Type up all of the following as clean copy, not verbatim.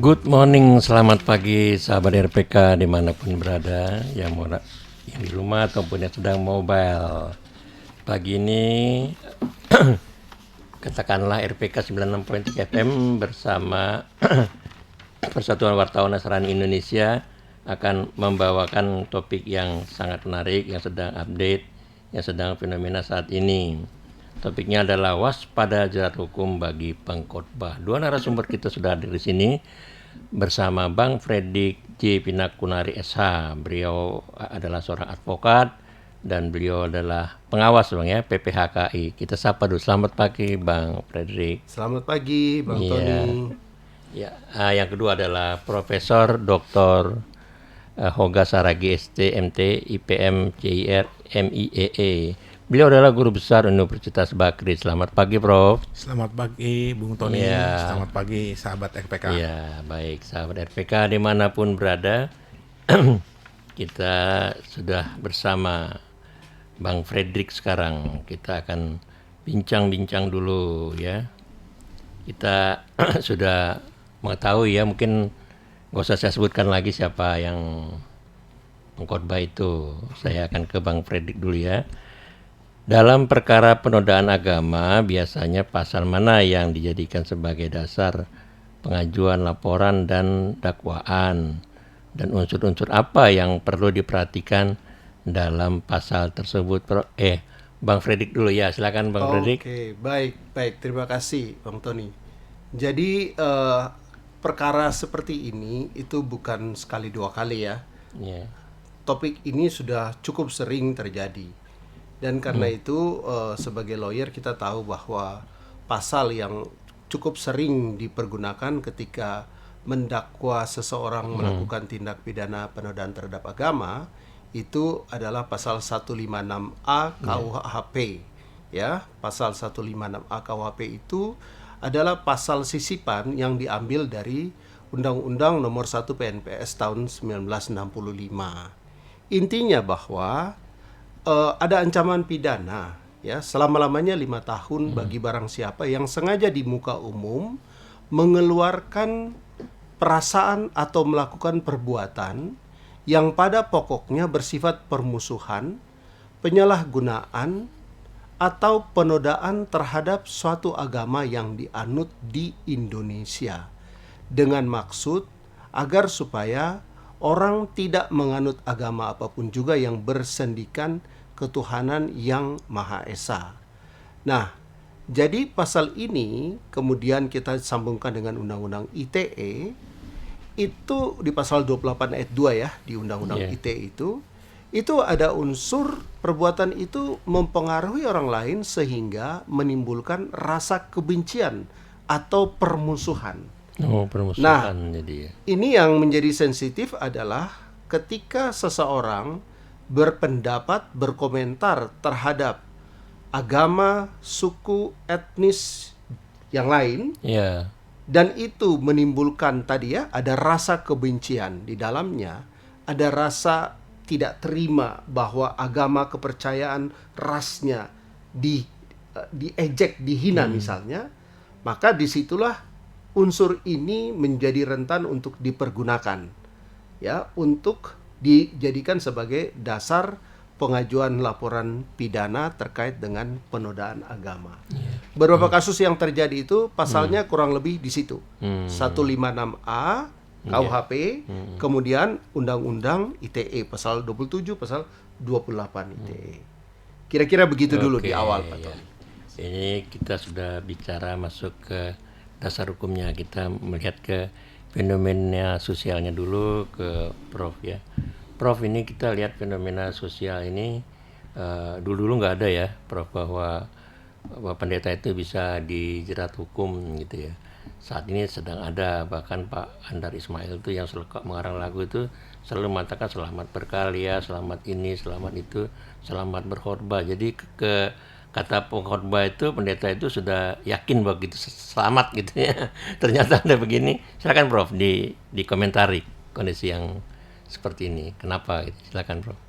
Good morning, selamat pagi sahabat RPK dimanapun berada, yang di rumah ataupun yang sedang mobile. Pagi ini katakanlah RPK 96.3 FM bersama Persatuan Wartawan Nasrani Indonesia akan membawakan topik yang sangat menarik, yang sedang update, yang sedang fenomena saat ini. Topiknya adalah waspada jerat hukum bagi pengkhotbah. Dua narasumber kita sudah hadir di sini bersama Bang Fredrik J. Pinakunari SH. Beliau adalah seorang advokat dan beliau adalah pengawas Bang ya, PPHKI. Kita sapa dulu. Selamat pagi Bang Fredrik. Selamat pagi Bang Tony. Ya, yang kedua adalah Profesor Dr. Hoga Saragi ST MT IPM CIR MIEE. Beliau adalah guru besar Universitas Bakri. Selamat pagi Prof. Selamat pagi Bung Tony, selamat pagi sahabat RPK. Ya, baik sahabat RPK dimanapun berada. Kita sudah bersama Bang Fredrik sekarang. Kita akan bincang-bincang dulu ya. Kita sudah mengetahui ya, mungkin gak usah saya sebutkan lagi siapa yang pengkhotbah itu. Saya akan ke Bang Fredrik dulu ya. Dalam perkara penodaan agama, biasanya pasal mana yang dijadikan sebagai dasar pengajuan laporan dan dakwaan? Dan unsur-unsur apa yang perlu diperhatikan dalam pasal tersebut? Bang Fredrik dulu ya, silakan Bang Fredrik. Oke, baik. Terima kasih Bang Tony. Jadi perkara seperti ini itu bukan sekali dua kali ya. Ya. Topik ini sudah cukup sering terjadi. Dan karena itu sebagai lawyer kita tahu bahwa pasal yang cukup sering dipergunakan ketika mendakwa seseorang melakukan tindak pidana penodaan terhadap agama itu adalah pasal 156A KUHP. Ya, pasal 156A KUHP itu adalah pasal sisipan yang diambil dari Undang-Undang Nomor 1 PNPS tahun 1965. Intinya bahwa ada ancaman pidana ya selama-lamanya 5 tahun bagi barang siapa yang sengaja di muka umum mengeluarkan perasaan atau melakukan perbuatan yang pada pokoknya bersifat permusuhan, penyalahgunaan, atau penodaan terhadap suatu agama yang dianut di Indonesia dengan maksud agar supaya orang tidak menganut agama apapun juga yang bersendikan ketuhanan yang Maha Esa. Nah, jadi pasal ini kemudian kita sambungkan dengan Undang-Undang ITE. Itu di pasal 28 ayat 2 ya, di Undang-Undang ITE itu ada unsur perbuatan itu mempengaruhi orang lain sehingga menimbulkan rasa kebencian atau permusuhan. Permusuhan jadi ya. Ini yang menjadi sensitif adalah ketika seseorang berpendapat, berkomentar terhadap agama, suku, etnis yang lain, dan itu menimbulkan tadi ya, ada rasa kebencian di dalamnya, ada rasa tidak terima bahwa agama, kepercayaan, rasnya diejek, dihina misalnya, maka disitulah unsur ini menjadi rentan untuk dipergunakan ya, untuk dijadikan sebagai dasar pengajuan laporan pidana terkait dengan penodaan agama. Beberapa kasus yang terjadi itu pasalnya kurang lebih di situ. 156A KUHP, kemudian Undang-Undang ITE pasal 27, pasal 28 ITE. Kira-kira begitu dulu di awal Pak Tony. Ini kita sudah bicara masuk ke dasar hukumnya, kita melihat ke fenomena sosialnya dulu ke Prof ya. Prof, ini kita lihat fenomena sosial ini dulu nggak ada ya Prof, bahwa pendeta itu bisa dijerat hukum gitu ya. Saat ini sedang ada, bahkan Pak Andar Ismail itu yang selalu mengarang lagu itu selalu mengatakan selamat berkarya, selamat ini, selamat itu, selamat berkhotbah. Jadi kata pengkhotbah itu, pendeta itu sudah yakin bahwa gitu selamat gitu ya. Ternyata ada begini. Silakan Prof dikomentari kondisi yang seperti ini. Kenapa gitu? Silakan Prof.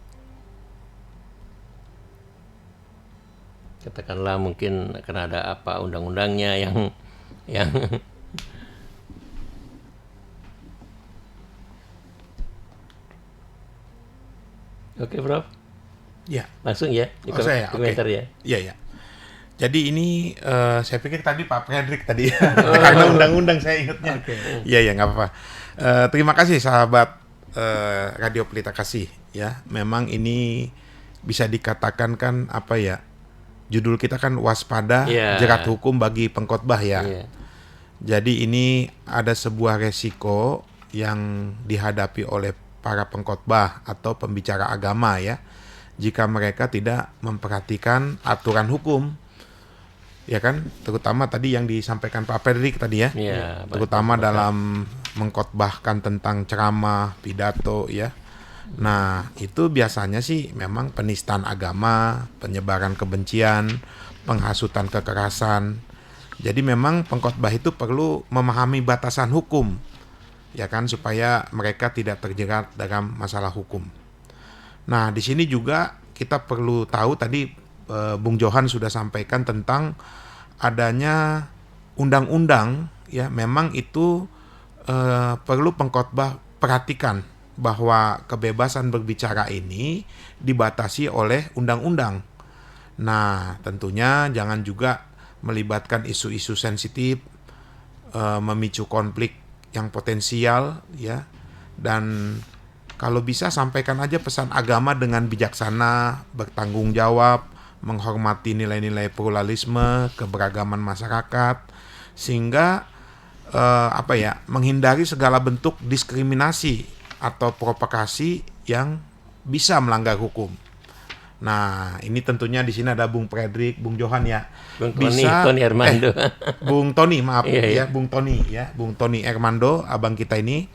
Katakanlah mungkin karena ada apa undang-undangnya yang Oke, Prof. Ya. Langsung ya, di Saya, komentar oke. ya. Iya. Jadi ini saya pikir tadi Pak Fredrik tadi karena undang-undang saya ingatnya. Iya, nggak apa-apa. Terima kasih sahabat Radio Pelita Kasih ya. Memang ini bisa dikatakan kan apa ya? Judul kita kan waspada jerat hukum bagi pengkhotbah ya. Iya. Jadi ini ada sebuah resiko yang dihadapi oleh para pengkhotbah atau pembicara agama ya. Jika mereka tidak memperhatikan aturan hukum. Ya kan, terutama tadi yang disampaikan Pak Fredrik tadi ya, terutama dalam mengkhotbahkan tentang ceramah, pidato ya. Nah itu biasanya sih memang penistaan agama, penyebaran kebencian, penghasutan kekerasan. Jadi memang pengkhotbah itu perlu memahami batasan hukum, ya kan, supaya mereka tidak terjerat dalam masalah hukum. Nah di sini juga kita perlu tahu tadi Bung Johan sudah sampaikan tentang adanya undang-undang ya, memang itu perlu pengkhotbah perhatikan bahwa kebebasan berbicara ini dibatasi oleh undang-undang. Nah tentunya jangan juga melibatkan isu-isu sensitif, memicu konflik yang potensial ya, dan kalau bisa sampaikan aja pesan agama dengan bijaksana, bertanggung jawab, menghormati nilai-nilai pluralisme, keberagaman masyarakat, sehingga menghindari segala bentuk diskriminasi atau provokasi yang bisa melanggar hukum. Nah, ini tentunya di sini ada Bung Fredrik, Bung Johan ya. Bung Tony Hermando. Bung Tony, maaf Iya. Bung Tony Hermando, abang kita ini.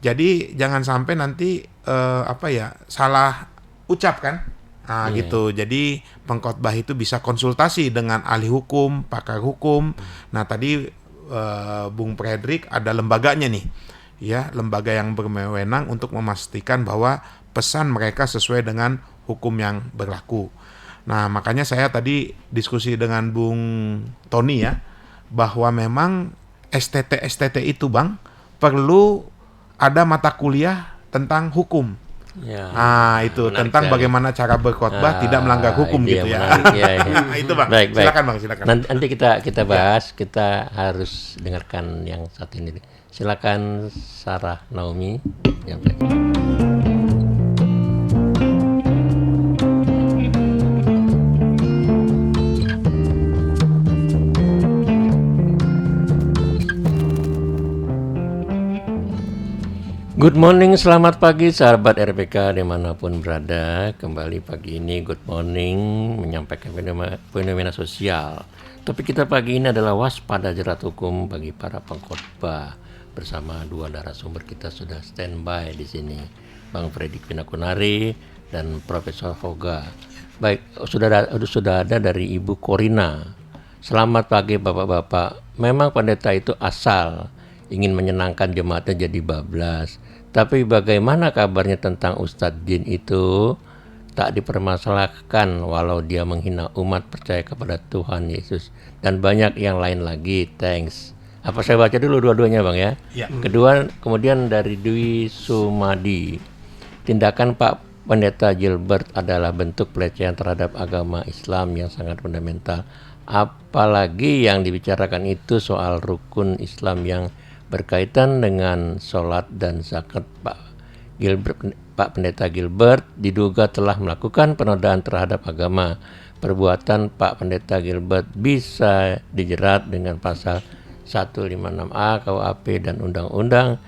Jadi jangan sampai nanti salah ucap kan. Nah gitu, jadi pengkhotbah itu bisa konsultasi dengan ahli hukum, pakar hukum. Nah tadi Bung Fredrik ada lembaganya nih, ya, lembaga yang berwenang untuk memastikan bahwa pesan mereka sesuai dengan hukum yang berlaku. Nah makanya saya tadi diskusi dengan Bung Tony ya, bahwa memang STT itu Bang perlu ada mata kuliah tentang hukum. Ya, itu tentang bagaimana cara berkhotbah tidak melanggar hukum gitu ya. Itu Bang. Baik. Silakan Bang, silakan. Nanti kita bahas, kita harus dengarkan yang satu ini. Silakan Sarah Naomi yang Good morning, selamat pagi sahabat RPK dimanapun berada. Kembali pagi ini Good Morning menyampaikan fenomena sosial. Topik kita pagi ini adalah waspada jerat hukum bagi para pengkhotbah. Bersama dua narasumber kita sudah standby di sini, Bang Fredrik Pinakunari dan Profesor Hoga. Baik, sudah ada dari Ibu Korina. Selamat pagi Bapak-bapak. Memang pendeta itu asal ingin menyenangkan jemaatnya jadi bablas. Tapi bagaimana kabarnya tentang Ustadz Jin itu tak dipermasalahkan walau dia menghina umat percaya kepada Tuhan Yesus dan banyak yang lain lagi. Thanks. Apa saya baca dulu dua-duanya Bang ya? Ya. Kedua, kemudian dari Dwi Sumadi. Tindakan Pak Pendeta Gilbert adalah bentuk pelecehan terhadap agama Islam yang sangat fundamental. Apalagi yang dibicarakan itu soal rukun Islam yang berkaitan dengan sholat dan zakat. Pak Pendeta Gilbert diduga telah melakukan penodaan terhadap agama. Perbuatan Pak Pendeta Gilbert bisa dijerat dengan pasal 156A KUHP dan Undang-Undang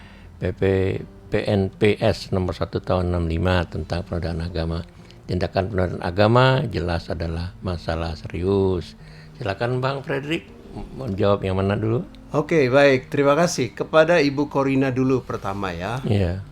PNPS nomor 1 tahun 65 tentang penodaan agama. Tindakan penodaan agama jelas adalah masalah serius. Silakan Bang Fredrik menjawab yang mana dulu? Oke, baik. Terima kasih. Kepada Ibu Korina dulu pertama ya. Iya.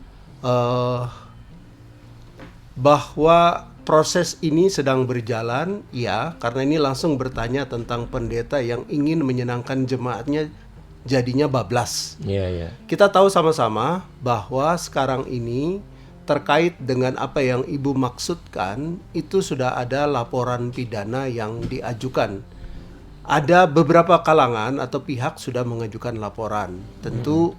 Bahwa proses ini sedang berjalan, ya, karena ini langsung bertanya tentang pendeta yang ingin menyenangkan jemaatnya jadinya bablas. Iya. Kita tahu sama-sama bahwa sekarang ini terkait dengan apa yang Ibu maksudkan, itu sudah ada laporan pidana yang diajukan. Ada beberapa kalangan atau pihak sudah mengajukan laporan. Tentu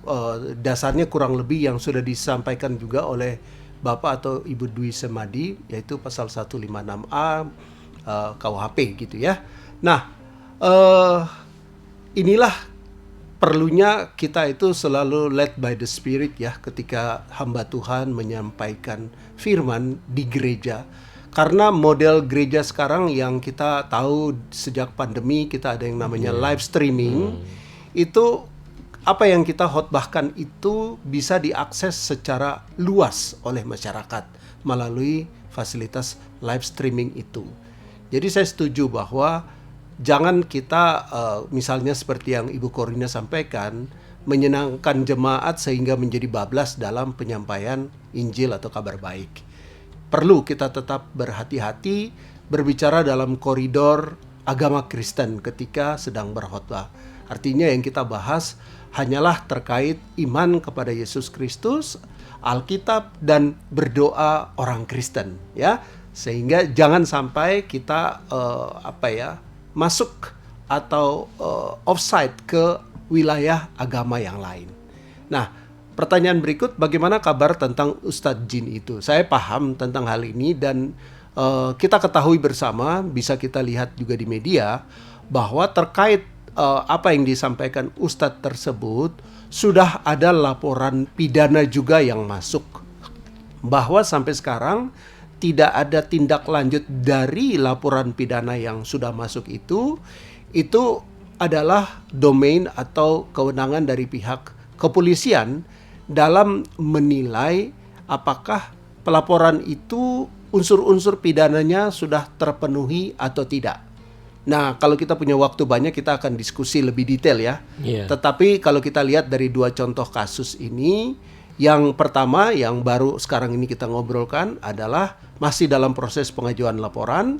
dasarnya kurang lebih yang sudah disampaikan juga oleh Bapak atau Ibu Dwi Semadi, yaitu pasal 156A KUHP gitu ya. Nah, inilah perlunya kita itu selalu led by the Spirit ya, ketika hamba Tuhan menyampaikan firman di gereja. Karena model gereja sekarang yang kita tahu sejak pandemi, kita ada yang namanya live streaming. Itu apa yang kita khotbahkan itu bisa diakses secara luas oleh masyarakat melalui fasilitas live streaming itu. Jadi saya setuju bahwa jangan kita misalnya seperti yang Ibu Corina sampaikan, menyenangkan jemaat sehingga menjadi bablas dalam penyampaian Injil atau kabar baik. Perlu kita tetap berhati-hati berbicara dalam koridor agama Kristen ketika sedang berkhotbah. Artinya yang kita bahas hanyalah terkait iman kepada Yesus Kristus, Alkitab, dan berdoa orang Kristen ya. Sehingga jangan sampai kita masuk atau offside ke wilayah agama yang lain. Nah, pertanyaan berikut, bagaimana kabar tentang Ustadz Jin itu? Saya paham tentang hal ini dan kita ketahui bersama, bisa kita lihat juga di media, bahwa terkait apa yang disampaikan Ustadz tersebut, sudah ada laporan pidana juga yang masuk. Bahwa sampai sekarang tidak ada tindak lanjut dari laporan pidana yang sudah masuk itu adalah domain atau kewenangan dari pihak kepolisian dalam menilai apakah pelaporan itu unsur-unsur pidananya sudah terpenuhi atau tidak. Nah, kalau kita punya waktu banyak kita akan diskusi lebih detail ya. Yeah. Tetapi kalau kita lihat dari dua contoh kasus ini, yang pertama yang baru sekarang ini kita ngobrolkan adalah masih dalam proses pengajuan laporan,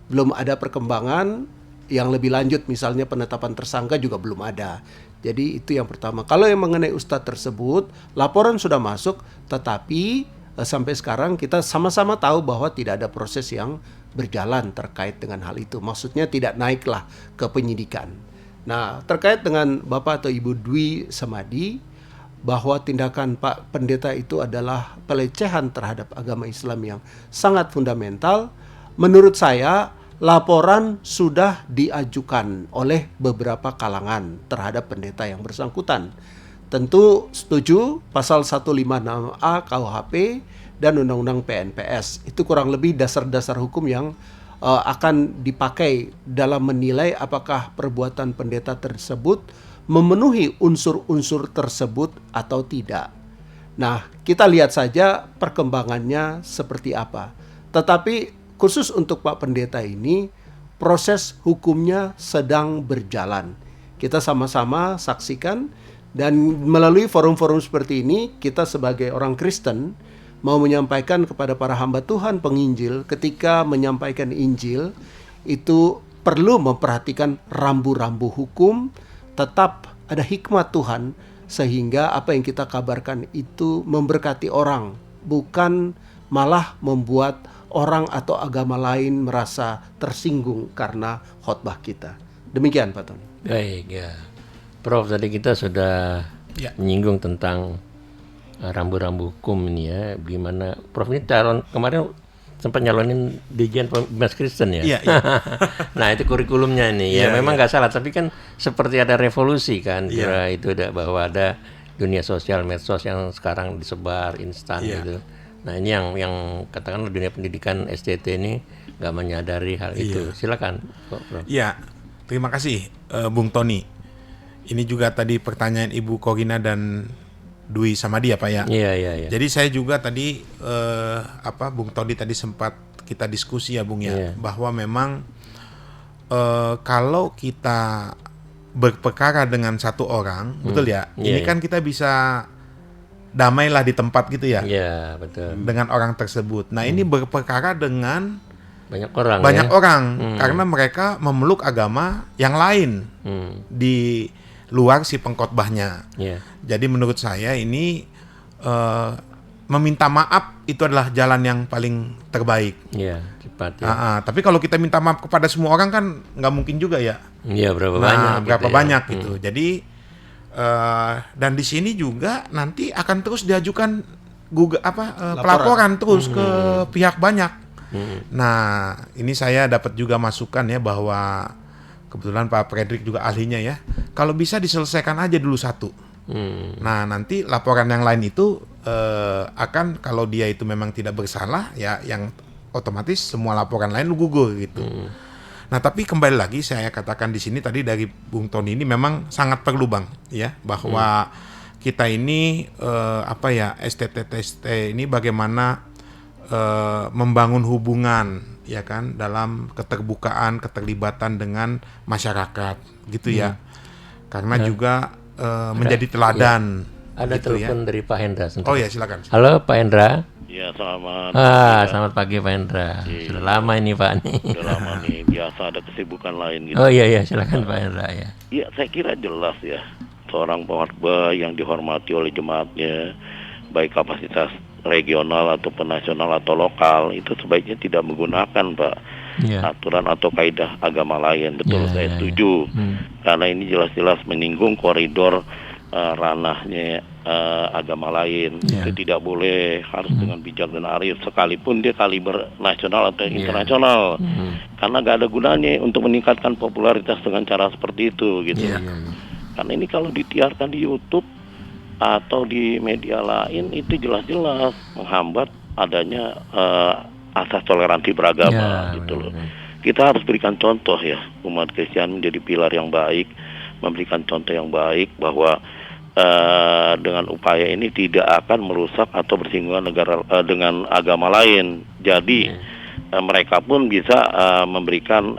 belum ada perkembangan yang lebih lanjut, misalnya penetapan tersangka juga belum ada. Jadi itu yang pertama. Kalau yang mengenai Ustadz tersebut, laporan sudah masuk, tetapi sampai sekarang kita sama-sama tahu bahwa tidak ada proses yang berjalan terkait dengan hal itu. Maksudnya tidak naiklah ke penyidikan. Nah, terkait dengan Bapak atau Ibu Dwi Semadi, bahwa tindakan Pak Pendeta itu adalah pelecehan terhadap agama Islam yang sangat fundamental. Menurut saya, laporan sudah diajukan oleh beberapa kalangan terhadap pendeta yang bersangkutan. Tentu setuju pasal 156A KUHP dan Undang-Undang PNPS. Itu kurang lebih dasar-dasar hukum yang akan dipakai dalam menilai apakah perbuatan pendeta tersebut memenuhi unsur-unsur tersebut atau tidak. Nah, kita lihat saja perkembangannya seperti apa. Tetapi khusus untuk Pak Pendeta ini, proses hukumnya sedang berjalan. Kita sama-sama saksikan, dan melalui forum-forum seperti ini, kita sebagai orang Kristen mau menyampaikan kepada para hamba Tuhan penginjil, ketika menyampaikan Injil, itu perlu memperhatikan rambu-rambu hukum, tetap ada hikmat Tuhan, sehingga apa yang kita kabarkan itu memberkati orang, bukan malah membuat orang atau agama lain merasa tersinggung karena khotbah kita. Demikian Pak Tony. Baik ya, Prof, tadi kita sudah menyinggung tentang rambu-rambu hukum ini ya. Gimana Prof ini kemarin sempat nyalonin Dirjen Pembebas Kristen ya. Iya. Nah, itu kurikulumnya ini ya. Memang nggak salah, tapi kan seperti ada revolusi kan. Iya. Itu bahwa ada dunia sosial, medsos yang sekarang disebar instan gitu. Nah, ini yang katakanlah dunia pendidikan STT ini nggak menyadari hal itu. Silakan, Prof. Iya, terima kasih Bung Tony. Ini juga tadi pertanyaan Ibu Corina dan Dwi Samadi ya Pak ya. Iya. Jadi saya juga tadi Bung Tony tadi sempat kita diskusi ya Bung ya, bahwa memang kalau kita berperkara dengan satu orang, betul ya. Ini kan kita bisa damailah di tempat gitu ya. Iya, betul. Dengan orang tersebut. Nah, ini berperkara dengan banyak orang. Karena mereka memeluk agama yang lain di luar si pengkhotbahnya. Jadi menurut saya ini meminta maaf itu adalah jalan yang paling terbaik. Iya, cepat ya. Tapi kalau kita minta maaf kepada semua orang kan nggak mungkin juga ya. Iya, berapa banyak gitu. Jadi dan di sini juga nanti akan terus diajukan pelaporan terus ke pihak banyak. Nah, ini saya dapat juga masukan ya bahwa kebetulan Pak Fredrik juga ahlinya ya. Kalau bisa diselesaikan aja dulu satu. Nah, nanti laporan yang lain itu akan kalau dia itu memang tidak bersalah ya yang otomatis semua laporan lain gugur gitu. Nah, tapi kembali lagi saya katakan di sini tadi dari Bung Tony ini memang sangat perlu Bang ya bahwa kita ini STT ini bagaimana membangun hubungan ya kan dalam keterbukaan, keterlibatan dengan masyarakat gitu ya. Karena juga menjadi teladan. Ada gitu telepon dari Pak Hendra. Sebentar. Oh ya, silakan. Halo Pak Hendra. Ya, selamat Selamat pagi Pak Hendra. Sudah lama ini Pak nih. Sudah lama nih, biasa ada kesibukan lain gitu. Oh iya silakan Pak Hendra ya. Ya, saya kira jelas ya, seorang pengkhotbah yang dihormati oleh jemaatnya, baik kapasitas regional ataupun nasional atau lokal, itu sebaiknya tidak menggunakan aturan atau kaidah agama lain. Betul, saya setuju. Karena ini jelas-jelas menyinggung koridor ranahnya agama lain. Itu tidak boleh, harus dengan bijak dan arif, sekalipun dia kaliber nasional atau internasional. Karena gak ada gunanya untuk meningkatkan popularitas dengan cara seperti itu gitu. Karena ini kalau ditiarkan di YouTube atau di media lain, itu jelas-jelas menghambat adanya asas toleransi beragama gitu loh. Kita harus berikan contoh ya, umat Kristen menjadi pilar yang baik, memberikan contoh yang baik bahwa dengan upaya ini tidak akan merusak atau bersinggungan dengan agama lain. Jadi mereka pun bisa memberikan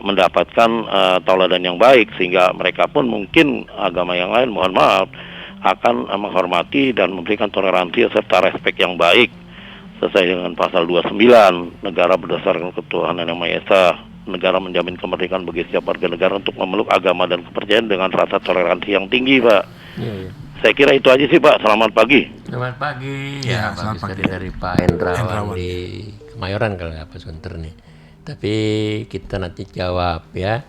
mendapatkan tauladan yang baik, sehingga mereka pun mungkin agama yang lain, mohon maaf, akan menghormati dan memberikan toleransi serta respek yang baik sesuai dengan pasal 29 negara berdasarkan ketuhanan yang Maha Esa. Negara menjamin kemerdekaan bagi setiap warga negara untuk memeluk agama dan kepercayaan dengan rasa toleransi yang tinggi, Pak. Saya kira itu aja sih, Pak. Selamat pagi. Selamat pagi. Ya, Bagus selamat tadi pagi. dari Pak Hendrawan di Kemayoran kalau nggak Pak Sunter nih. Tapi kita nanti jawab ya.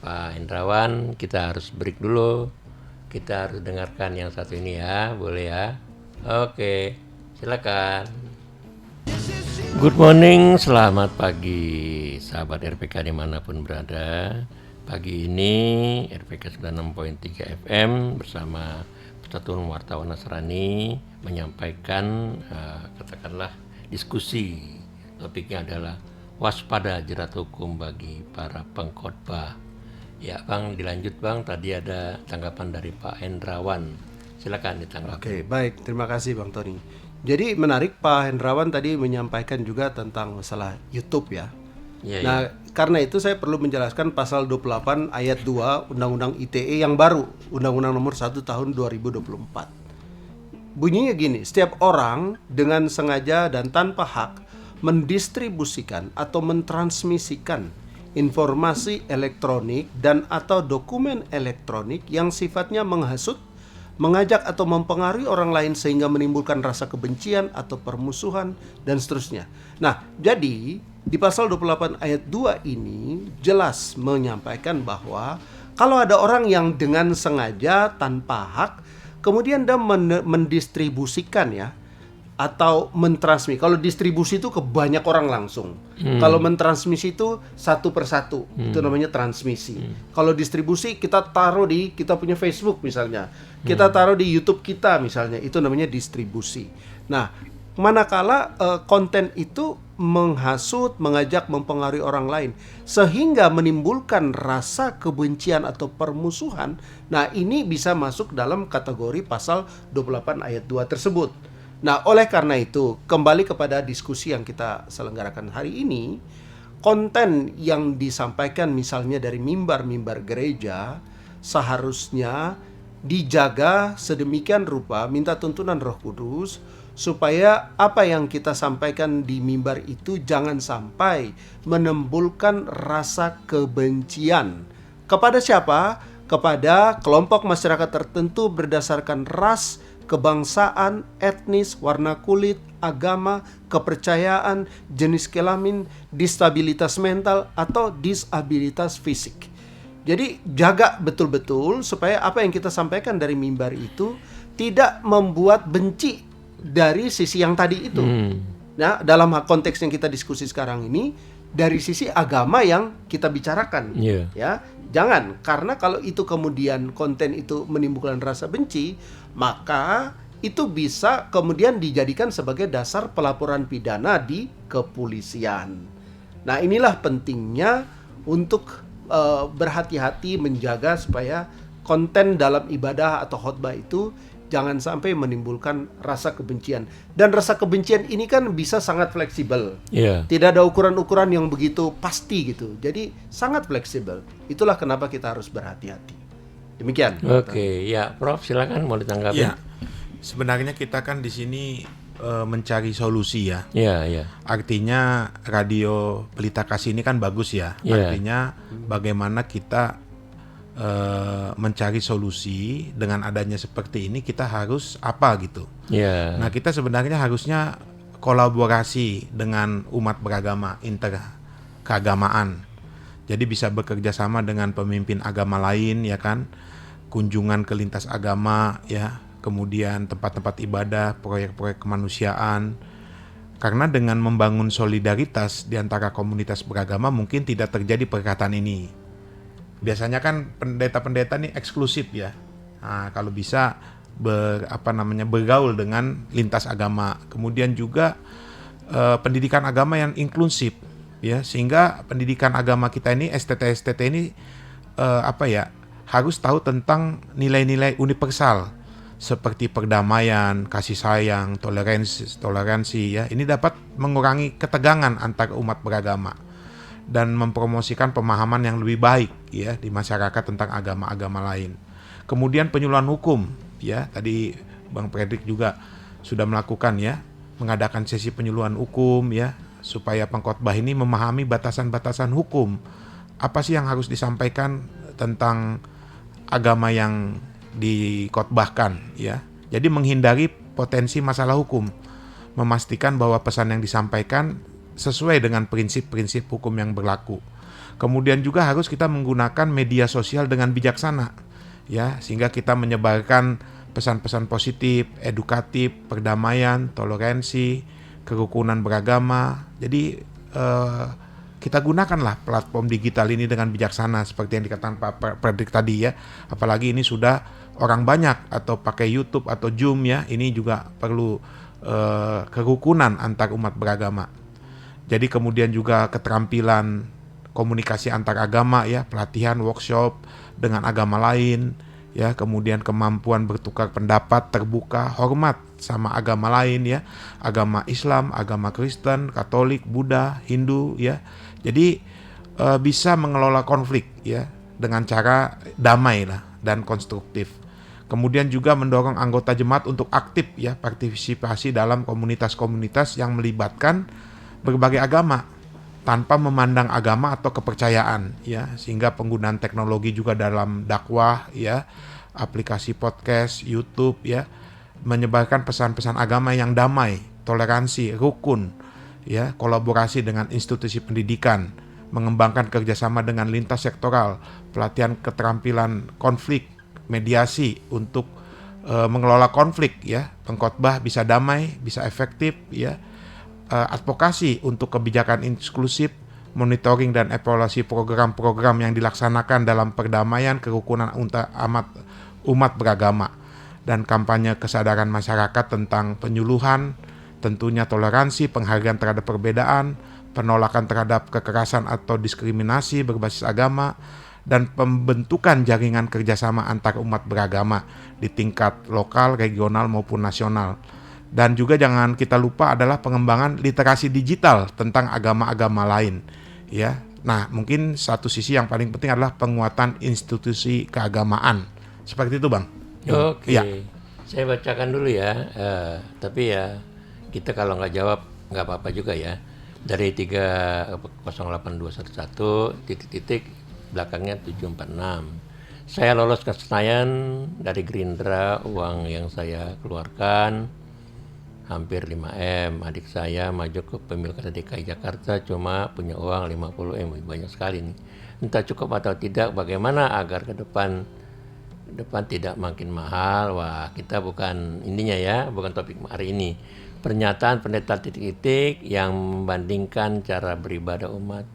Pak Hendrawan, kita harus break dulu. Kita harus dengarkan yang satu ini ya, boleh ya? Oke, silakan. Good morning, selamat pagi sahabat RPK dimanapun berada. Pagi ini RPK 96.3 FM bersama Persatuan Wartawan Nasrani menyampaikan katakanlah diskusi. Topiknya adalah waspada jerat hukum bagi para pengkhotbah. Ya Bang, dilanjut Bang, tadi ada tanggapan dari Pak Hendrawan. Silakan ditanggapi. Oke, baik, terima kasih Bang Tony. Jadi menarik Pak Hendrawan tadi menyampaikan juga tentang masalah YouTube ya. Nah, karena itu saya perlu menjelaskan pasal 28 ayat 2 Undang-Undang ITE yang baru, Undang-Undang Nomor 1 Tahun 2024. Bunyinya gini, setiap orang dengan sengaja dan tanpa hak mendistribusikan atau mentransmisikan informasi elektronik dan atau dokumen elektronik yang sifatnya menghasut, mengajak atau mempengaruhi orang lain sehingga menimbulkan rasa kebencian atau permusuhan dan seterusnya. Nah, jadi di pasal 28 ayat 2 ini jelas menyampaikan bahwa kalau ada orang yang dengan sengaja tanpa hak kemudian dia mendistribusikan ya atau mentransmisi. Kalau distribusi itu ke banyak orang langsung. Kalau mentransmisi itu satu persatu, itu namanya transmisi. Kalau distribusi kita taruh di kita punya Facebook misalnya, kita taruh di YouTube kita misalnya, itu namanya distribusi. Nah, manakala konten itu menghasut, mengajak, mempengaruhi orang lain sehingga menimbulkan rasa kebencian atau permusuhan, nah ini bisa masuk dalam kategori pasal 28 ayat 2 tersebut. Nah, oleh karena itu, kembali kepada diskusi yang kita selenggarakan hari ini, konten yang disampaikan misalnya dari mimbar-mimbar gereja seharusnya dijaga sedemikian rupa, minta tuntunan Roh Kudus, supaya apa yang kita sampaikan di mimbar itu jangan sampai menimbulkan rasa kebencian. Kepada siapa? Kepada kelompok masyarakat tertentu berdasarkan ras, kebangsaan, etnis, warna kulit, agama, kepercayaan, jenis kelamin, disabilitas mental, atau disabilitas fisik. Jadi jaga betul-betul supaya apa yang kita sampaikan dari mimbar itu tidak membuat benci dari sisi yang tadi itu. Nah, dalam konteks yang kita diskusi sekarang ini dari sisi agama yang kita bicarakan, Iya. ya. Jangan, karena kalau itu kemudian konten itu menimbulkan rasa benci, maka itu bisa kemudian dijadikan sebagai dasar pelaporan pidana di kepolisian. Nah, inilah pentingnya untuk berhati-hati menjaga supaya konten dalam ibadah atau khotbah itu jangan sampai menimbulkan rasa kebencian. Dan rasa kebencian ini kan bisa sangat fleksibel. Iya. Tidak ada ukuran-ukuran yang begitu pasti gitu. Jadi sangat fleksibel. Itulah kenapa kita harus berhati-hati. Demikian. Oke, ya Prof silakan mau ditanggapi. Ya, sebenarnya kita kan di sini mencari solusi ya. Iya. Artinya radio Pelita Kasih ini kan bagus ya. Iya. Artinya bagaimana kita mencari solusi dengan adanya seperti ini, kita harus apa gitu. Iya. Nah, kita sebenarnya harusnya kolaborasi dengan umat beragama, interkeagamaan. Jadi bisa bekerja sama dengan pemimpin agama lain ya kan. Kunjungan ke lintas agama ya, kemudian tempat-tempat ibadah, proyek-proyek kemanusiaan. Karena dengan membangun solidaritas di antara komunitas beragama mungkin tidak terjadi perkataan ini. Biasanya kan pendeta-pendeta ini eksklusif ya. Nah, kalau bisa bergaul dengan lintas agama. Kemudian juga pendidikan agama yang inklusif ya, sehingga pendidikan agama kita ini STT ini harus tahu tentang nilai-nilai universal seperti perdamaian, kasih sayang, toleransi ya. Ini dapat mengurangi ketegangan antar umat beragama dan mempromosikan pemahaman yang lebih baik ya di masyarakat tentang agama-agama lain. Kemudian penyuluhan hukum ya, tadi Bang Fredrik juga sudah melakukan ya, mengadakan sesi penyuluhan hukum ya, supaya pengkhotbah ini memahami batasan-batasan hukum. Apa sih yang harus disampaikan tentang agama yang dikhotbahkan ya. Jadi menghindari potensi masalah hukum, memastikan bahwa pesan yang disampaikan sesuai dengan prinsip-prinsip hukum yang berlaku. Kemudian juga harus kita menggunakan media sosial dengan bijaksana ya, sehingga kita menyebarkan pesan-pesan positif, edukatif, perdamaian, toleransi, kerukunan beragama. Jadi kita gunakanlah platform digital ini dengan bijaksana seperti yang dikatakan Pak Fredrik tadi ya. Apalagi ini sudah orang banyak atau pakai YouTube atau Zoom ya. Ini juga perlu kerukunan antar umat beragama. Jadi kemudian juga keterampilan komunikasi antar agama ya, pelatihan workshop dengan agama lain ya, kemudian kemampuan bertukar pendapat terbuka, hormat sama agama lain ya, agama Islam, agama Kristen, Katolik, Buddha, Hindu ya. Jadi bisa mengelola konflik ya dengan cara damai lah dan konstruktif. Kemudian juga mendorong anggota jemaat untuk aktif ya, partisipasi dalam komunitas-komunitas yang melibatkan berbagai agama tanpa memandang agama atau kepercayaan ya, sehingga penggunaan teknologi juga dalam dakwah ya, aplikasi podcast, YouTube ya, menyebarkan pesan-pesan agama yang damai, toleransi, rukun ya, kolaborasi dengan institusi pendidikan, mengembangkan kerjasama dengan lintas sektoral, pelatihan keterampilan konflik, mediasi untuk mengelola konflik ya, pengkhotbah bisa damai, bisa efektif ya, advokasi untuk kebijakan inklusif, monitoring dan evaluasi program-program yang dilaksanakan dalam perdamaian, kerukunan umat beragama, dan kampanye kesadaran masyarakat tentang penyuluhan, tentunya toleransi, penghargaan terhadap perbedaan, penolakan terhadap kekerasan atau diskriminasi berbasis agama, dan pembentukan jaringan kerjasama antar umat beragama di tingkat lokal, regional maupun nasional. Dan juga jangan kita lupa adalah pengembangan literasi digital tentang agama-agama lain ya. Nah, mungkin satu sisi yang paling penting adalah penguatan institusi keagamaan. Seperti itu, Bang. Oke. Ya. Saya bacakan dulu ya. Tapi ya kita kalau nggak jawab nggak apa-apa juga ya. Dari 308211 titik-titik belakangnya 746. Saya lolos ke Senayan dari Gerindra, uang yang saya keluarkan hampir 5M. Adik saya maju ke Pilkada DKI Jakarta cuma punya uang 50M, banyak sekali nih. Entah cukup atau tidak, bagaimana agar ke depan tidak makin mahal. Wah, kita bukan ininya ya, bukan topik hari ini. Pernyataan pendeta titik-titik yang membandingkan cara beribadah umat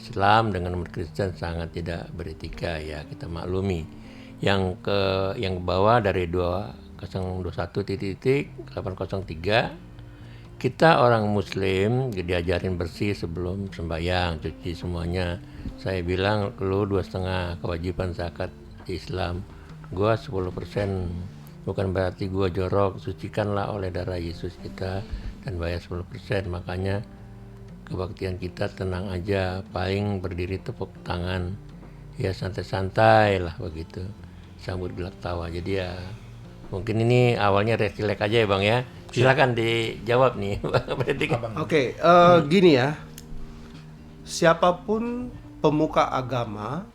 Islam dengan umat Kristen sangat tidak beretika ya, kita maklumi. Yang bawah dari 2021.803, kita orang Muslim diajarin bersih sebelum sembahyang, cuci semuanya. Saya bilang lu 2,5 kewajiban zakat di Islam, gua 10%, bukan berarti gua jorok. Sucikanlah oleh darah Yesus kita dan bayar 10%. Makanya kebaktian kita tenang aja, paling berdiri tepuk tangan ya, santai-santai lah begitu, sambut gelak tawa. Jadi ya mungkin ini awalnya refleks aja ya Bang ya, silakan dijawab nih. Oke, gini ya, siapapun pemuka agama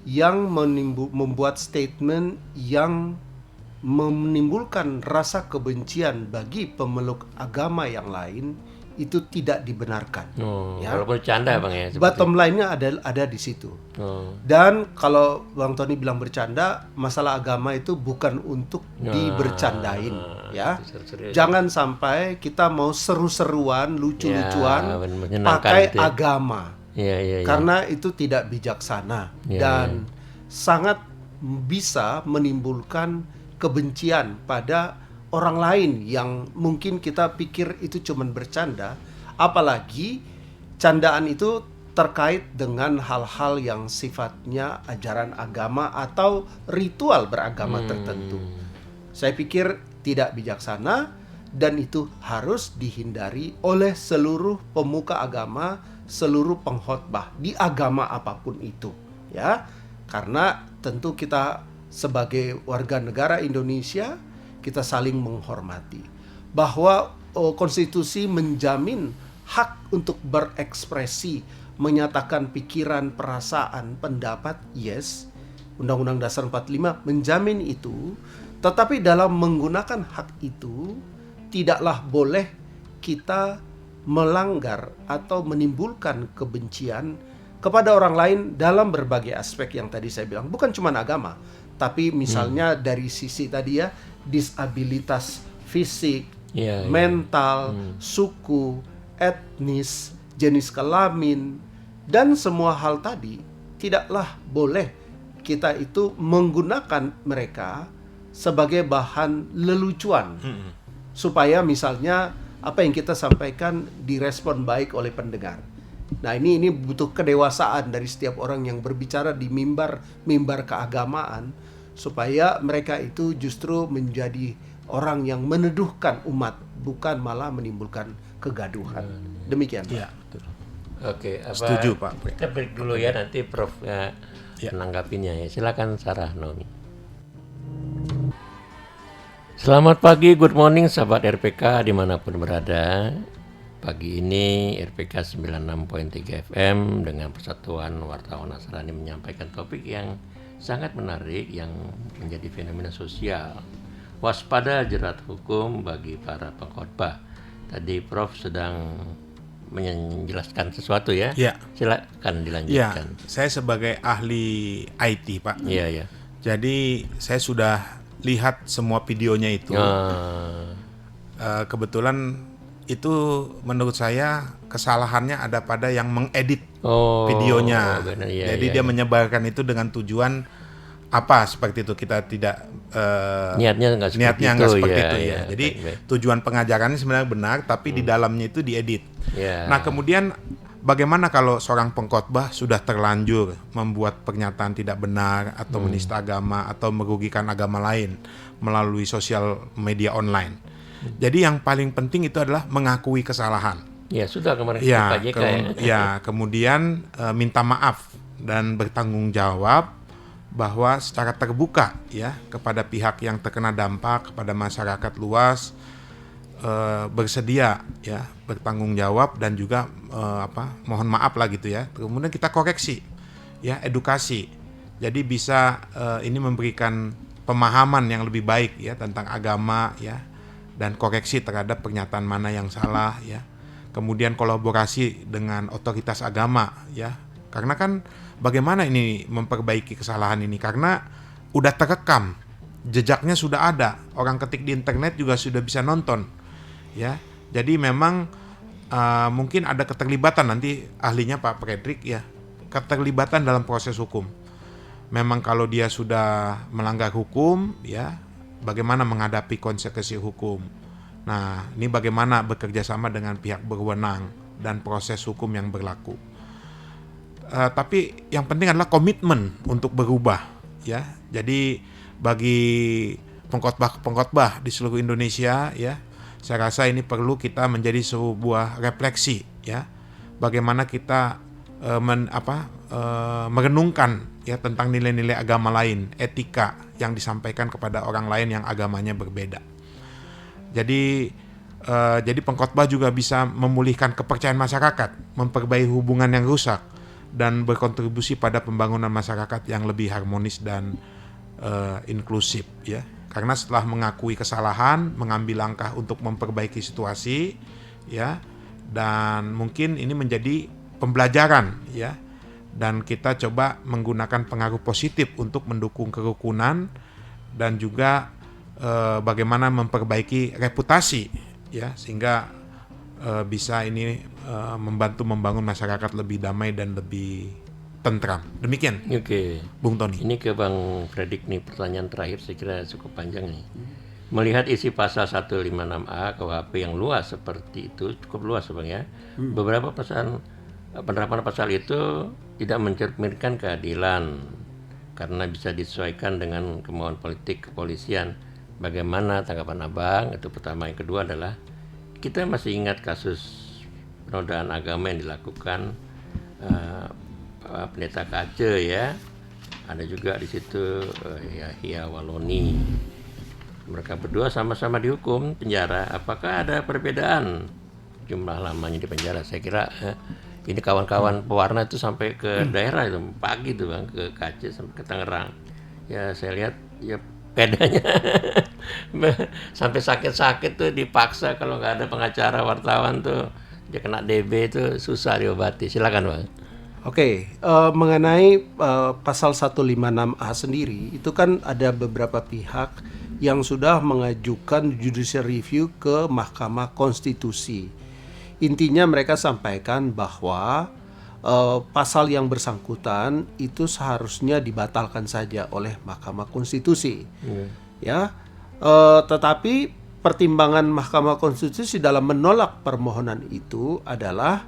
yang membuat statement yang menimbulkan rasa kebencian bagi pemeluk agama yang lain, itu tidak dibenarkan. Ya. Walaupun bercanda Bang ya. Bottom line-nya ada di situ. Dan kalau Bang Tony bilang bercanda, masalah agama itu bukan untuk dibercandain, ya. Jangan sampai kita mau seru-seruan, lucu-lucuan pakai gitu ya. Agama. Ya. Karena itu tidak bijaksana dan sangat bisa menimbulkan kebencian pada orang lain yang mungkin kita pikir itu cuman bercanda, apalagi candaan itu terkait dengan hal-hal yang sifatnya ajaran agama atau ritual beragama tertentu. Saya pikir tidak bijaksana dan itu harus dihindari oleh seluruh pemuka agama, seluruh pengkhotbah di agama apapun itu, ya. Karena tentu kita sebagai warga negara Indonesia, kita saling menghormati bahwa konstitusi menjamin hak untuk berekspresi, menyatakan pikiran, perasaan, pendapat, yes. Undang-Undang Dasar 45 menjamin itu, tetapi dalam menggunakan hak itu tidaklah boleh kita melanggar atau menimbulkan kebencian kepada orang lain dalam berbagai aspek yang tadi saya bilang, bukan cuma agama, tapi misalnya dari sisi tadi ya, disabilitas fisik, mental, suku, etnis, jenis kelamin, dan semua hal tadi tidaklah boleh kita itu menggunakan mereka sebagai bahan lelucuan, supaya misalnya apa yang kita sampaikan direspon baik oleh pendengar. Nah, ini butuh kedewasaan dari setiap orang yang berbicara di mimbar keagamaan, supaya mereka itu justru menjadi orang yang meneduhkan umat, bukan malah menimbulkan kegaduhan. Demikian. Ya. Oke, setuju Pak. Kita break dulu ya, nanti Prof menanggapinya ya. Silakan Sarah Nomi. Selamat pagi, good morning sahabat RPK dimanapun berada. Pagi ini RPK 96.3 FM dengan Persatuan Wartawan Nasrani menyampaikan topik yang sangat menarik yang menjadi fenomena sosial. Waspada jerat hukum bagi para pengkhotbah. Tadi Prof sedang menjelaskan sesuatu ya. Ya. Silakan dilanjutkan. Ya, saya sebagai ahli IT Pak. Iya. Jadi saya sudah lihat semua videonya itu. Kebetulan itu menurut saya kesalahannya ada pada yang mengedit videonya. Benar, jadi dia menyebarkan itu dengan tujuan apa seperti itu, kita tidak niatnya nggak seperti itu ya. Jadi tujuan pengajarannya sebenarnya benar, tapi di dalamnya itu diedit. Nah kemudian bagaimana kalau seorang pengkhotbah sudah terlanjur membuat pernyataan tidak benar atau menista agama atau merugikan agama lain melalui sosial media online? Jadi yang paling penting itu adalah mengakui kesalahan. Ya sudah kemarin Pak JK kemudian minta maaf dan bertanggung jawab bahwa secara terbuka ya kepada pihak yang terkena dampak, kepada masyarakat luas, bersedia ya bertanggung jawab dan juga mohon maaf lah gitu ya. Kemudian kita koreksi ya, edukasi. Jadi bisa ini memberikan pemahaman yang lebih baik ya tentang agama ya. dan koreksi terhadap pernyataan mana yang salah ya. Kemudian kolaborasi dengan otoritas agama ya. Karena kan bagaimana ini memperbaiki kesalahan ini, karena udah terekam, jejaknya sudah ada, orang ketik di internet juga sudah bisa nonton ya. Jadi memang mungkin ada keterlibatan, nanti ahlinya Pak Fredrik ya, keterlibatan dalam proses hukum. Memang kalau dia sudah melanggar hukum ya, bagaimana menghadapi konsekuensi hukum. Nah, ini bagaimana bekerja sama dengan pihak berwenang dan proses hukum yang berlaku. Tapi yang penting adalah komitmen untuk berubah ya. Jadi bagi pengkhotbah di seluruh Indonesia ya, saya rasa ini perlu kita menjadi sebuah refleksi ya. Bagaimana kita merenungkan ya tentang nilai-nilai agama lain, etika yang disampaikan kepada orang lain yang agamanya berbeda. Jadi pengkhotbah juga bisa memulihkan kepercayaan masyarakat, memperbaiki hubungan yang rusak, dan berkontribusi pada pembangunan masyarakat yang lebih harmonis dan inklusif ya. Karena setelah mengakui kesalahan, mengambil langkah untuk memperbaiki situasi ya, dan mungkin ini menjadi pembelajaran ya, dan kita coba menggunakan pengaruh positif untuk mendukung kerukunan dan juga bagaimana memperbaiki reputasi ya, sehingga bisa ini membantu membangun masyarakat lebih damai dan lebih tentram. Demikian. Oke. Bung Tony. Ini ke Bang Fredrik nih, pertanyaan terakhir saya kira cukup panjang nih. Melihat isi pasal 156A KUHP yang luas seperti itu, cukup luas Bang ya. Beberapa penerapan pasal itu tidak mencerminkan keadilan karena bisa disesuaikan dengan kemauan politik kepolisian. Bagaimana tanggapan Abang? Itu pertama. Yang kedua adalah kita masih ingat kasus penodaan agama yang dilakukan pendeta Kace ya. Ada juga di situ Yahya Waloni. Mereka berdua sama-sama dihukum penjara. Apakah ada perbedaan jumlah lamanya di penjara? Saya kira ini kawan-kawan pewarna itu sampai ke daerah itu pagi tuh Bang, ke Kace sampai ke Tangerang. Ya saya lihat ya bedanya sampai sakit-sakit tuh dipaksa, kalau nggak ada pengacara wartawan tuh dia kena DB itu susah diobati. Silakan Bang. Oke, mengenai pasal 156A sendiri itu kan ada beberapa pihak yang sudah mengajukan judicial review ke Mahkamah Konstitusi. Intinya mereka sampaikan bahwa pasal yang bersangkutan itu seharusnya dibatalkan saja oleh Mahkamah Konstitusi. Ya, tetapi pertimbangan Mahkamah Konstitusi dalam menolak permohonan itu adalah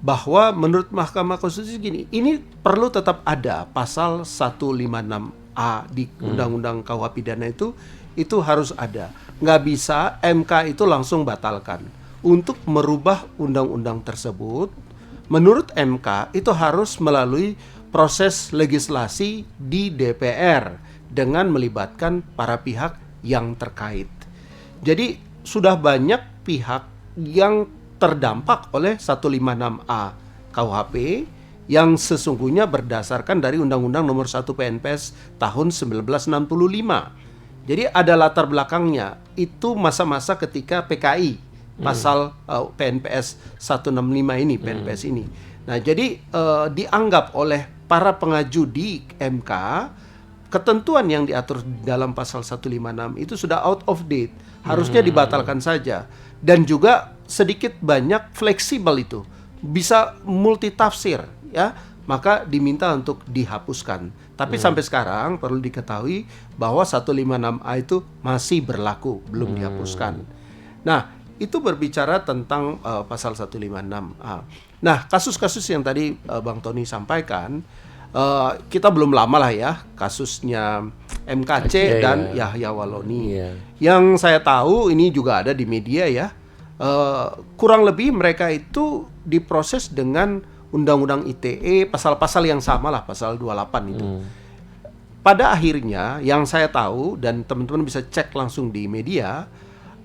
bahwa menurut Mahkamah Konstitusi gini, ini perlu tetap ada pasal 156A di Undang-Undang KUH pidana itu harus ada. Nggak bisa MK itu langsung batalkan. Untuk merubah undang-undang tersebut, menurut MK itu harus melalui proses legislasi di DPR dengan melibatkan para pihak yang terkait. Jadi sudah banyak pihak yang terdampak oleh 156A KUHP yang sesungguhnya berdasarkan dari Undang-Undang Nomor 1 PNPS tahun 1965. Jadi ada latar belakangnya, itu masa-masa ketika PKI pasal PNPS 165 ini, PNPS ini. Nah, jadi dianggap oleh para pengaju di MK ketentuan yang diatur dalam pasal 156 itu sudah out of date, harusnya dibatalkan saja. Dan juga sedikit banyak fleksibel itu, bisa multitafsir ya, maka diminta untuk dihapuskan. Tapi sampai sekarang perlu diketahui bahwa 156A itu masih berlaku, belum dihapuskan. Nah, itu berbicara tentang pasal 156A. Nah, kasus-kasus yang tadi Bang Tony sampaikan, kita belum lama lah ya kasusnya MKC dan Yahya Waloni. Yang saya tahu ini juga ada di media ya. Kurang lebih mereka itu diproses dengan Undang-Undang ITE, pasal-pasal yang sama lah, pasal 28 itu. Pada akhirnya yang saya tahu, dan teman-teman bisa cek langsung di media,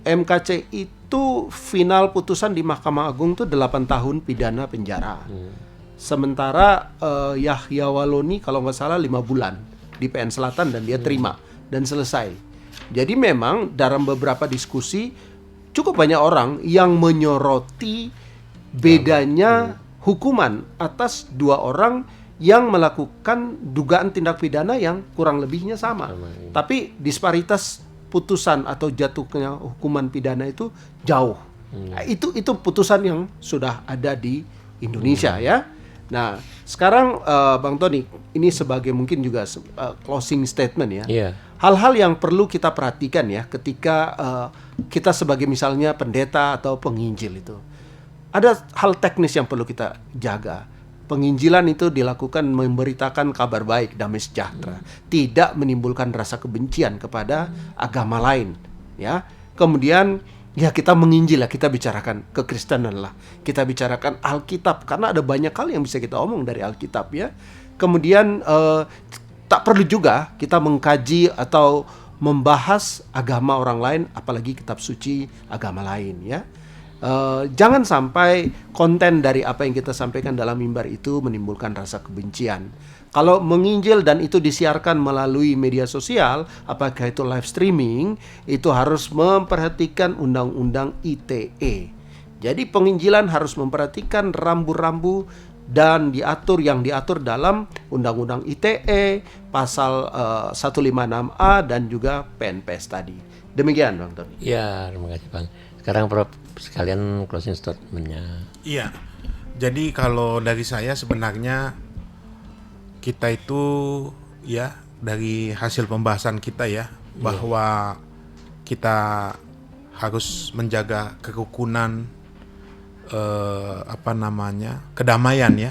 MKC itu final putusan di Mahkamah Agung itu 8 tahun pidana penjara. Sementara Yahya Waloni kalau nggak salah 5 bulan di PN Selatan dan dia terima dan selesai. Jadi memang dalam beberapa diskusi cukup banyak orang yang menyoroti bedanya hukuman atas dua orang yang melakukan dugaan tindak pidana yang kurang lebihnya sama. Tapi disparitas putusan atau jatuhnya hukuman pidana itu jauh. Nah, itu putusan yang sudah ada di Indonesia ya. Nah, sekarang Bang Tony, ini sebagai mungkin juga closing statement ya. Iya. Hal-hal yang perlu kita perhatikan ya ketika kita sebagai misalnya pendeta atau penginjil itu. Ada hal teknis yang perlu kita jaga. Penginjilan itu dilakukan memberitakan kabar baik, damai sejahtera, tidak menimbulkan rasa kebencian kepada agama lain, ya. Kemudian ya kita menginjil lah, kita bicarakan kekristenan lah, kita bicarakan Alkitab karena ada banyak hal yang bisa kita omong dari Alkitab ya. Kemudian tak perlu juga kita mengkaji atau membahas agama orang lain, apalagi kitab suci agama lain ya. Jangan sampai konten dari apa yang kita sampaikan dalam mimbar itu menimbulkan rasa kebencian. Kalau menginjil dan itu disiarkan melalui media sosial, apakah itu live streaming, itu harus memperhatikan undang-undang ITE. Jadi penginjilan harus memperhatikan rambu-rambu dan yang diatur dalam undang-undang ITE pasal 156A dan juga PNPS tadi. Demikian Bang Tony. Ya, terima kasih Bang. Sekarang Prof sekalian closing statement-nya. Iya. Jadi kalau dari saya sebenarnya kita itu ya dari hasil pembahasan kita ya bahwa kita harus menjaga kerukunan kedamaian ya.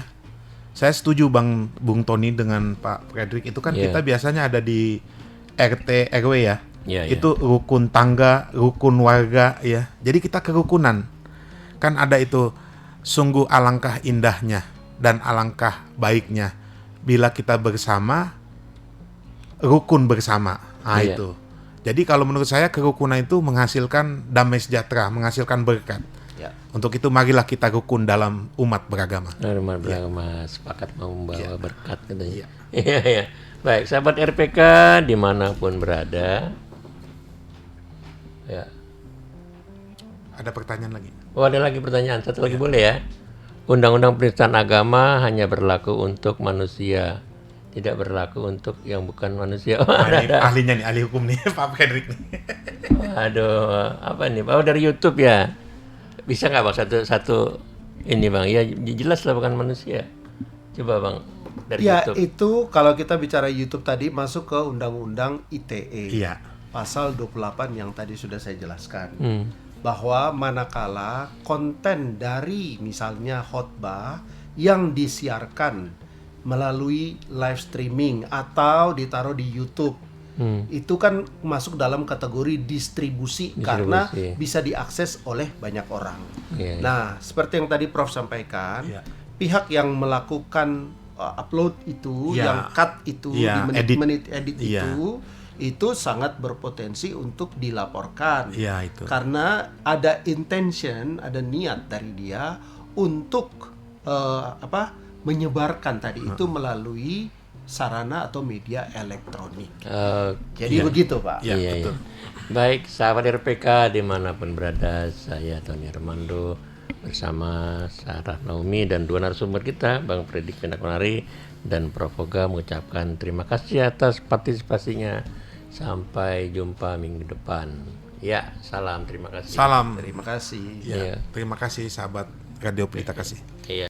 Saya setuju Bung Tony dengan Pak Frederick itu kan kita biasanya ada di RT RW ya. Itu rukun tangga, rukun warga ya. Jadi kita kerukunan. Kan ada itu, sungguh alangkah indahnya dan alangkah baiknya bila kita bersama, rukun bersama. Nah itu. Jadi kalau menurut saya kerukunan itu menghasilkan damai sejahtera, menghasilkan berkat. Untuk itu marilah kita rukun dalam umat beragama. Umat beragama sepakat mau membawa berkat katanya. Iya. Baik, sahabat RPK dimanapun berada. Ya. Ada pertanyaan lagi? Oh, ada lagi pertanyaan. Satu lagi boleh ya? Undang-undang penistaan agama hanya berlaku untuk manusia, tidak berlaku untuk yang bukan manusia. Ini ahlinya nih, ahli hukum nih, Pak Frederick nih. Aduh, apa nih? Oh, dari YouTube ya? Bisa nggak Bang satu ini Bang? Ya jelas lah bukan manusia. Coba Bang dari ya, YouTube. itu kalau kita bicara YouTube tadi masuk ke undang-undang ITE. Iya. Pasal 28 yang tadi sudah saya jelaskan. Bahwa manakala konten dari misalnya khotbah yang disiarkan melalui live streaming atau ditaruh di YouTube, itu kan masuk dalam kategori distribusi karena bisa diakses oleh banyak orang. Nah, seperti yang tadi Prof sampaikan, pihak yang melakukan upload itu, yang cut itu, di menit-menit edit itu sangat berpotensi untuk dilaporkan. Itu. Karena ada intention, ada niat dari dia untuk menyebarkan tadi itu melalui sarana atau media elektronik. Jadi begitu Pak. Iya. Baik, sahabat RPK dimanapun berada, saya Tony Armando bersama Sarah Naomi dan dua narasumber kita, Bang Frederick Pendakonari dan Prof Oga mengucapkan terima kasih atas partisipasinya. Sampai jumpa minggu depan. Ya, salam, terima kasih. Salam. Terima kasih. Terima kasih sahabat Radio Pelita Kasih. Iya.